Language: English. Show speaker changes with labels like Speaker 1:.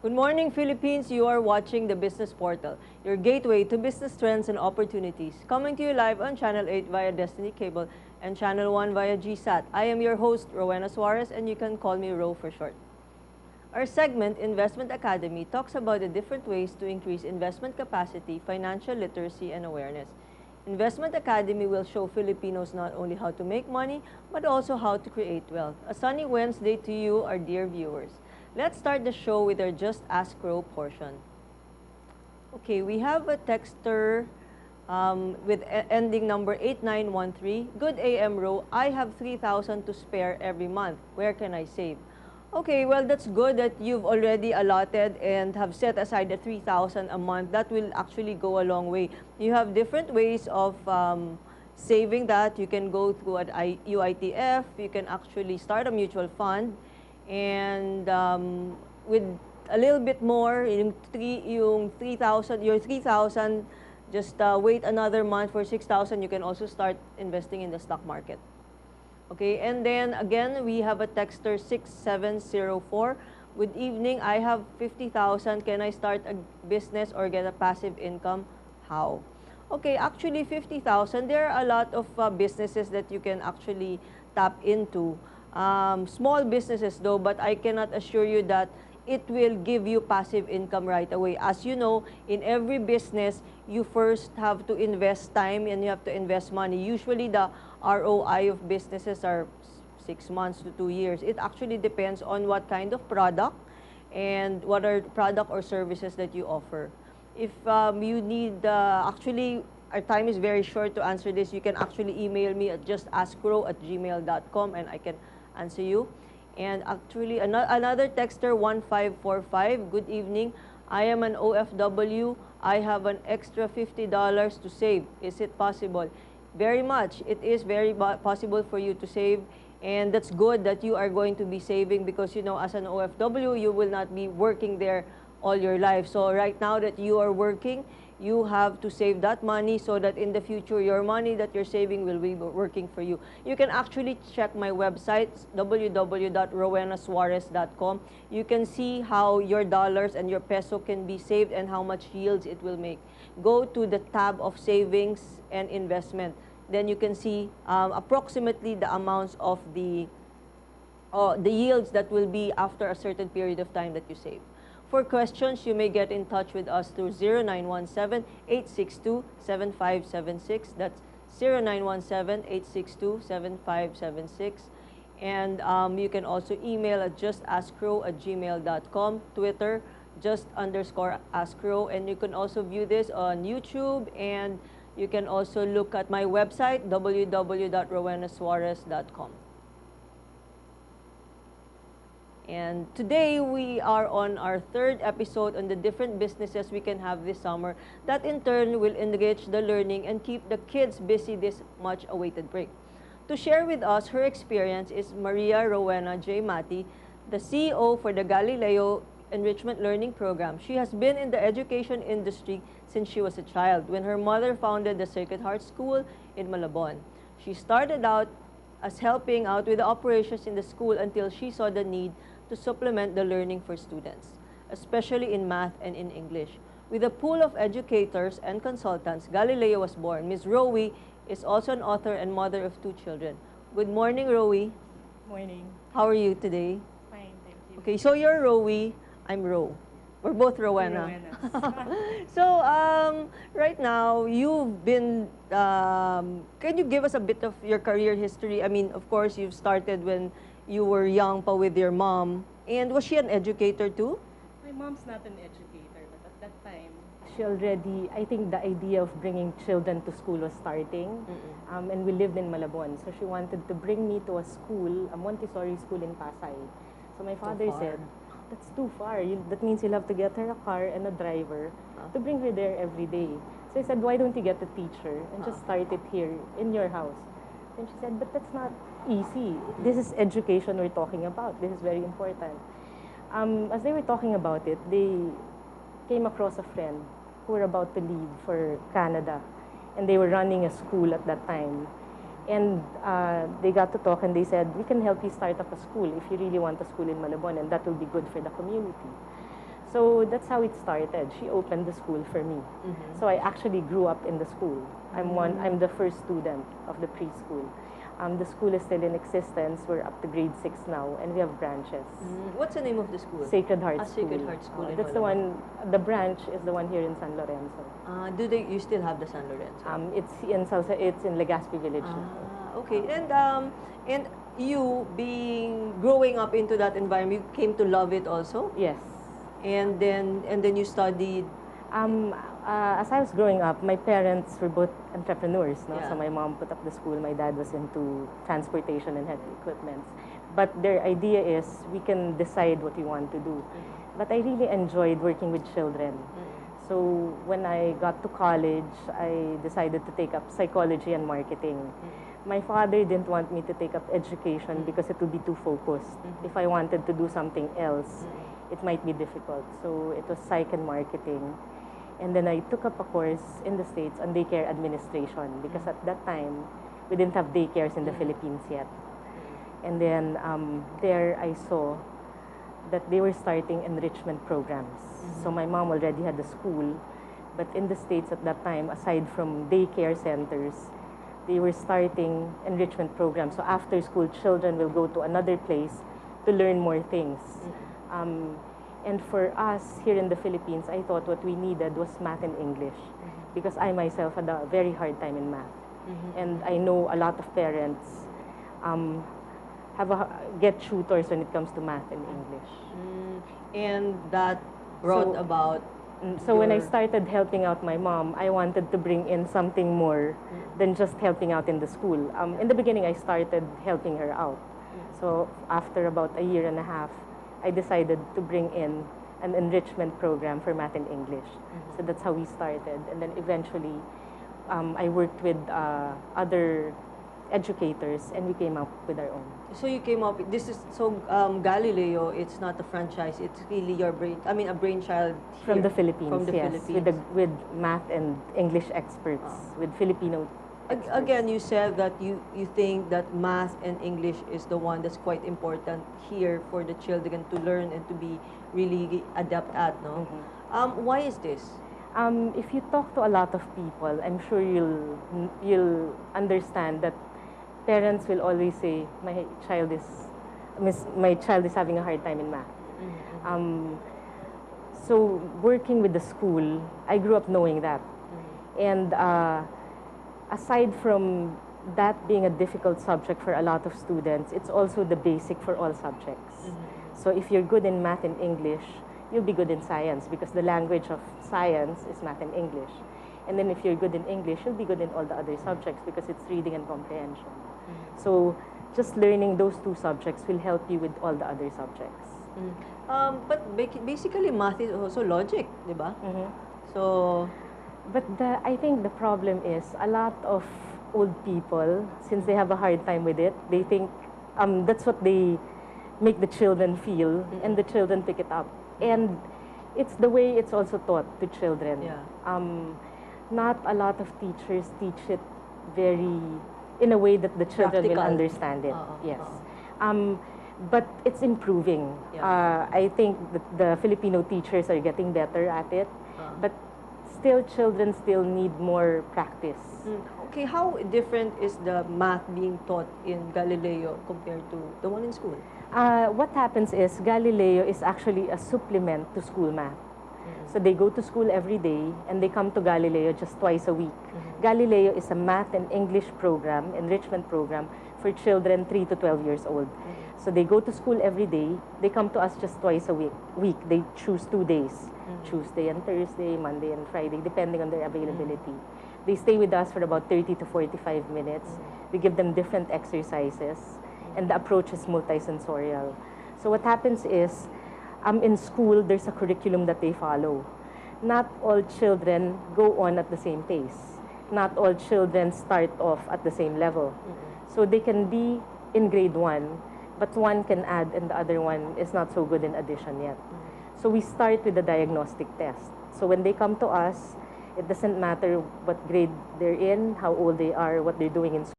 Speaker 1: Good morning, Philippines. You are watching the Business Portal, your gateway to business trends and opportunities. Coming to you live on Channel 8 via Destiny Cable and Channel 1 via GSAT. I am your host, Rowena Suarez, and you can call me Ro for short. Our segment, Investment Academy, talks about the different ways to increase investment capacity, financial literacy, and awareness. Investment Academy will show Filipinos not only how to make money, but also how to create wealth. A sunny Wednesday to you, our dear viewers. Let's start the show with our Just Ask Ro portion. Okay, we have a texter with ending number 8913. Good AM, Ro. I have 3,000 to spare every month. Where can I save? Okay, well, that's good that you've already allotted and have set aside the 3,000 a month. That will actually go a long way. You have different ways of saving that. You can go through an UITF. You can actually start a mutual fund. And with a little bit more, yung 3,000, your 3,000, just wait another month for 6,000. You can also start investing in the stock market. Okay, and then again, we have a texter 6704. Good evening, I have 50,000. Can I start a business or get a passive income? How? Okay, actually 50,000, there are a lot of businesses that you can actually tap into. Small businesses though, but I cannot assure you that it will give you passive income right away. As you know, in every business, you first have to invest time and you have to invest money. Usually the ROI of businesses are 6 months to 2 years. It actually depends on what kind of product and what are product or services that you offer. If you need, actually, our time is very short to answer this. You can actually email me at justaskro@gmail.com and I can answer you. And actually, another texter, 1545, good evening. I am an OFW. I have an extra $50 to save. Is it possible? Very much. It is very possible for you to save. And that's good that you are going to be saving because, you know, as an OFW, you will not be working there all your life. So right now that you are working, you have to save that money so that in the future, your money that you're saving will be working for you. You can actually check my website, www.rowenasuarez.com. You can see how your dollars and your peso can be saved and how much yields it will make. Go to the tab of savings and investment. Then you can see approximately the amounts of the yields that will be after a certain period of time that you save. For questions, you may get in touch with us through 0917-862-7576. That's 0917-862-7576. And you can also email at justaskro@gmail.com, Twitter, just_askro. And you can also view this on YouTube. And you can also look at my website, www.rowenasuarez.com. And today we are on our third episode on the different businesses we can have this summer that in turn will enrich the learning and keep the kids busy this much awaited break. To share with us her experience is Maria Rowena J. Mati, the CEO for the Galileo Enrichment Learning Program. She has been in the education industry since she was a child when her mother founded the Sacred Heart School in Malabon. She started out as helping out with the operations in the school until she saw the need to supplement the learning for students, especially in math and in English. With a pool of educators and consultants, Galileo was born. Ms. Rowie is also an author and mother of 2 children. Good morning, Rowie.
Speaker 2: Morning.
Speaker 1: How are you today?
Speaker 2: Fine, thank you.
Speaker 1: Okay, so you're Rowie, I'm Ro. We're both Rowena. So, right now, you've been, can you give us a bit of your career history? I mean, of course, you've started when you were young pa with your mom. And was she an educator too?
Speaker 2: My mom's not an educator, but at that time, she already, I think the idea of bringing children to school was starting. And we lived in Malabon. So she wanted to bring me to a school, a Montessori school in Pasay. So my father said, that's too far. That means you'll have to get her a car and a driver to bring her there every day. So I said, why don't you get a teacher and just start it here in your house? And she said, but that's not easy. This is education we're talking about. This is very important. As they were talking about it, they came across a friend who were about to leave for Canada. And they were running a school at that time. And they got to talk and they said, we can help you start up a school if you really want a school in Malabon, and that will be good for the community. So that's how it started. She opened the school for me. So I actually grew up in the school. I'm the first student of the preschool. The school is still in existence. We're up to grade 6 now, and we have branches.
Speaker 1: What's the name of the school?
Speaker 2: Sacred Heart School.
Speaker 1: Sacred Heart School.
Speaker 2: That's the one. The branch is the one here in San Lorenzo.
Speaker 1: You still have the San Lorenzo?
Speaker 2: It's in Legazpi Village.
Speaker 1: Okay. And you growing up into that environment, you came to love it also?
Speaker 2: Yes.
Speaker 1: And then you studied.
Speaker 2: As I was growing up, my parents were both entrepreneurs. No?
Speaker 1: Yeah.
Speaker 2: So my mom put up the school. My dad was into transportation and heavy equipment. But their idea is we can decide what we want to do. But I really enjoyed working with children. So when I got to college, I decided to take up psychology and marketing. My father didn't want me to take up education because it would be too focused. If I wanted to do something else, it might be difficult. So it was psych and marketing. And then I took up a course in the States on daycare administration because at that time, we didn't have daycares in the Philippines yet. And then there I saw that they were starting enrichment programs. So my mom already had a school, but in the States at that time, aside from daycare centers, they were starting enrichment programs. So after school, children will go to another place to learn more things. And for us here in the Philippines, I thought what we needed was math and English because I myself had a very hard time in math. And I know a lot of parents get tutors when it comes to math and English.
Speaker 1: And that brought about...
Speaker 2: So when I started helping out my mom, I wanted to bring in something more than just helping out in the school. In the beginning, I started helping her out. So after about a year and a half, I decided to bring in an enrichment program for math and English. So that's how we started. And then eventually, I worked with other educators and we came up with our own.
Speaker 1: So you came up, Galileo, it's not a franchise, it's really your a brainchild here,
Speaker 2: from the Philippines,
Speaker 1: from the
Speaker 2: yes,
Speaker 1: Philippines.
Speaker 2: With math and English experts, with Filipino experts.
Speaker 1: Again, you said that you think that math and English is the one that's quite important here for the children to learn and to be really adept at, no? Why is this?
Speaker 2: If you talk to a lot of people, I'm sure you'll understand that parents will always say, my child is having a hard time in math. So working with the school, I grew up knowing that. And aside from that being a difficult subject for a lot of students, it's also the basic for all subjects. So if you're good in math and English, you'll be good in science because the language of science is math and English. And then if you're good in English, you'll be good in all the other subjects because it's reading and comprehension. So just learning those two subjects will help you with all the other subjects.
Speaker 1: But basically, math is also logic, di ba? So,
Speaker 2: but I think the problem is a lot of old people, since they have a hard time with it, they think that's what they make the children feel, and the children pick it up. And it's the way it's also taught to children.
Speaker 1: Yeah.
Speaker 2: Not a lot of teachers teach it in a way that the children will understand it. Yes. But it's improving.
Speaker 1: Yeah.
Speaker 2: I think that the Filipino teachers are getting better at it, but still children still need more practice.
Speaker 1: Okay, how different is the math being taught in Galileo compared to the one in school?
Speaker 2: What happens is Galileo is actually a supplement to school math. So they go to school every day and they come to Galileo just twice a week. Galileo is a math and English program, enrichment program for children 3 to 12 years old. So they go to school every day. They come to us just twice a week. They choose 2 days, Tuesday and Thursday, Monday and Friday, depending on their availability. They stay with us for about 30 to 45 minutes. We give them different exercises, and the approach is multisensorial. So what happens is, in school, there's a curriculum that they follow. Not all children go on at the same pace. Not all children start off at the same level. So they can be in grade 1, but one can add and the other one is not so good in addition yet. So we start with the diagnostic test. So when they come to us, it doesn't matter what grade they're in, how old they are, what they're doing in school.